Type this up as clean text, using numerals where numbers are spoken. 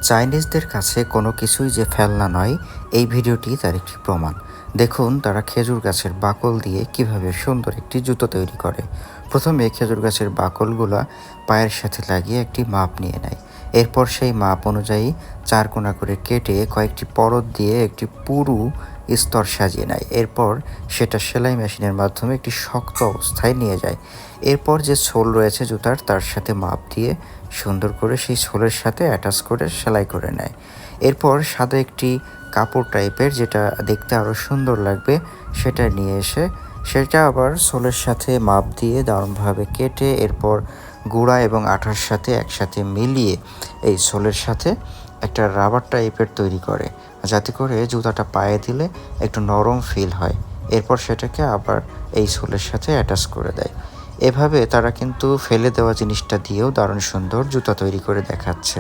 চাইনিজদের কাছে কোনো কিছুই যে ফেলনা নয়, এই ভিডিওটি তার একটি প্রমাণ। দেখুন তারা খেজুর গাছের বাকল দিয়ে কিভাবে সুন্দর একটি জুতো তৈরি করে। প্রথমে খেজুর গাছের বাকলগুলা পায়ের সাথে লাগিয়ে একটি মাপ নিয়ে নেয়। এরপর সেই মাপ অনুযায়ী 4 কোণা করে কেটে কয়েকটি পরত দিয়ে একটি পুরু স্তর সাজিয়ে নেয়। এরপর সেটা সেলাই মেশিনের মাধ্যমে একটি শক্ত অবস্থায় নিয়ে যায়। এরপর যে সোল রয়েছে জুতার, তার সাথে মাপ দিয়ে সুন্দর করে সেই সোলের সাথে অ্যাটাচ করে সেলাই করে নেয়। এরপর সাদা একটি কাপড় টাইপের, যেটা দেখতে আরও সুন্দর লাগবে, সেটা নিয়ে এসে সেটা আবার সোলের সাথে মাপ দিয়ে দারুণভাবে কেটে এরপর গুঁড়া এবং আঠার সাথে একসাথে মিলিয়ে এই সোলের সাথে একটা রাবার টাইপের তৈরি করে, যাতে করে জুতাটা পায়ে দিলে একটু নরম ফিল হয়। এরপর সেটাকে আবার এই সোলের সাথে অ্যাটাচ করে দেয়। এভাবে তারা কিন্তু ফেলে দেওয়া জিনিসটা দিয়েও দারুণ সুন্দর জুতা তৈরি করে দেখাচ্ছে।